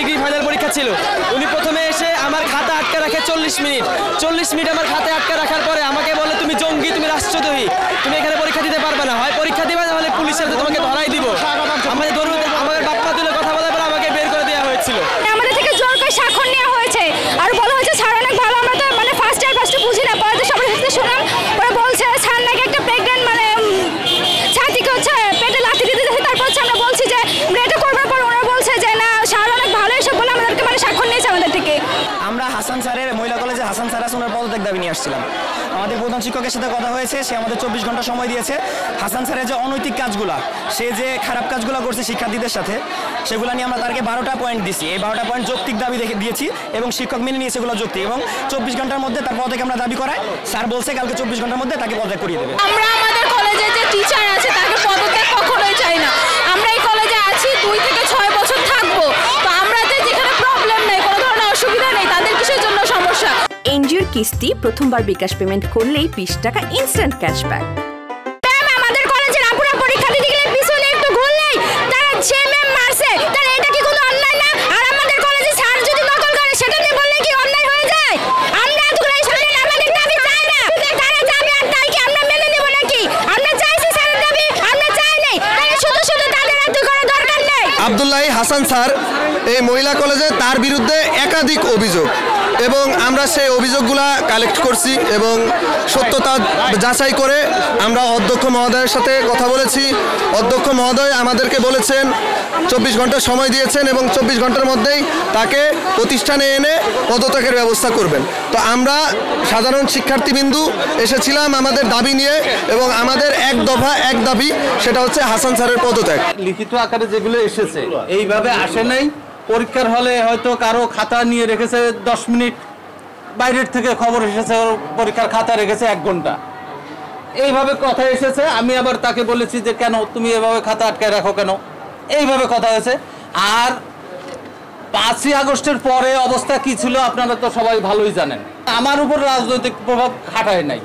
Degree final পরীক্ষা ছিল। উনি প্রথমে এসে আমার খাতা আটকে রাখে 40 মিনিট আমার খাতায় আটকে রাখার পরে আমাকে বলে তুমি জঙ্গি, তুমি রাষ্ট্রদ্রোহী, তুমি এখানে পরীক্ষা দিতে পারবে না, হয় পরীক্ষা দিবে নাহলে পুলিশের তোমাকে ধরাই দিব। আমাদের ধরুন আমাদের বাপ্পা তুলে কথা বলার পরে আমাকে বের করে দেওয়া হয়েছিল। আমাদের থেকে জোর করে স্বাক্ষর নেওয়া হয়েছে আর বলা হয়েছে স্যার অনেক ভালো। আমরা তো মানে ফার্স্ট বুঝি না, পরে তো সবার কাছে শুনলাম, পরে বলছে স্যার নাকি একটা প্রেগনেন্ট মানে ছাতিকে হচ্ছে পেটে লাথি দিতে দিতে, তারপর হচ্ছে আমরা বলছি যে আমরা এটা করবার পর ওরা বলছে যে না স্যার অনেক ভালো, এসব বলে আমাদেরকে মানে স্বাক্ষর নিয়েছে আমাদের থেকে। আমরা হাসান স্যারের মহিলা কলেজে হাসান স্যার আছে ওনার পদত্যাগ দাবি নিয়ে আসছিলাম। আমাদের প্রধান শিক্ষকের সাথে কথা হয়েছে, সে আমাদের 24 ঘন্টা সময় দিয়েছে। হাসান স্যারের যে অনৈতিক কাজগুলা, সে যে খারাপ কাজগুলো করছে শিক্ষার্থীদের সাথে, সেগুলো নিয়ে আমরা তাকে 12টা পয়েন্ট দিচ্ছি। এই 12টা পয়েন্ট যৌক্তিক দাবি দিয়েছি এবং শিক্ষক মেনে নিয়েছে এগুলো যৌক্তিক, এবং 24 ঘন্টার মধ্যে তার পদত্যাগ আমরা দাবি করাই। স্যার বলছে কালকে 24 ঘন্টার মধ্যে তাকে পদত্যাগ করিয়ে দেবে। আমরা আমাদের কলেজে যে টিচার আছে তাকে পদত্যাগ কখনোই চাই না। আমরা এই কলেজে আছি 2 থেকে 6 বছর থাকবো, তো আমরা যেখানে প্রবলেম নেই, কোনো ধরনের অসুবিধা নেই, তাদের কিসের জন্য সমস্যা। এনজিওর কিস্তি প্রথমবার বিকাশ পেমেন্ট করলেই 20 টাকা ইনস্ট্যান্ট ক্যাশব্যাক। আমাদের কলেজের আপুরা পরীক্ষা দিতে গেলে পিছনে একটু ঘুরলেই তারা যে ম্যাম মারছে, তাহলে এটা কি কোনো অন্যায় না? আর আমাদের কলেজে স্যার যদি নকল করে সেটা নিয়ে বললে কি অন্যায় হয়ে যায়? আমরা এতগুলো স্টুডেন্ট আমাদের দাবি চাই না, তারা যাবে আর তাই কি আমরা মেনে নেব নাকি? আমরা চাইছি স্যারের দাবি, আমরা চাই নাই, তাই শুধু শুধু তাদের এত করার দরকার নেই। আব্দুল্লাহ হাসান স্যার এই মহিলা কলেজে তার বিরুদ্ধে একাধিক অভিযোগ, এবং আমরা সেই অভিযোগগুলা কালেক্ট করছি এবং সত্যতা যাচাই করে আমরা অধ্যক্ষ মহোদয়ের সাথে কথা বলেছি। অধ্যক্ষ মহোদয় আমাদেরকে বলেছেন 24 ঘন্টা সময় দিয়েছেন এবং 24 ঘন্টার মধ্যেই তাকে প্রতিষ্ঠানে এনে পদত্যাগের ব্যবস্থা করবেন। তো আমরা সাধারণ শিক্ষার্থীবৃন্দু এসেছিলাম আমাদের দাবি নিয়ে, এবং আমাদের এক দফা এক দাবি, সেটা হচ্ছে হাসান স্যারের পদত্যাগ। লিখিত আকারে যেগুলো এসেছে এইভাবে আসে নাই। পরীক্ষার হলে হয়তো কারো খাতা নিয়ে রেখেছে 10 মিনিট, বাইরের থেকে খবর এসেছে পরীক্ষার খাতা রেখেছে 1 ঘন্টা, এইভাবে কথা এসেছে। আমি আবার তাকে বলেছি যে কেন তুমি এভাবে খাতা আটকায় রাখো কেন, এইভাবে কথা হয়েছে। আর 5ই আগস্টের পরে অবস্থা কি ছিল আপনারা তো সবাই ভালোই জানেন। আমার উপর রাজনৈতিক প্রভাব খাটায় নাই।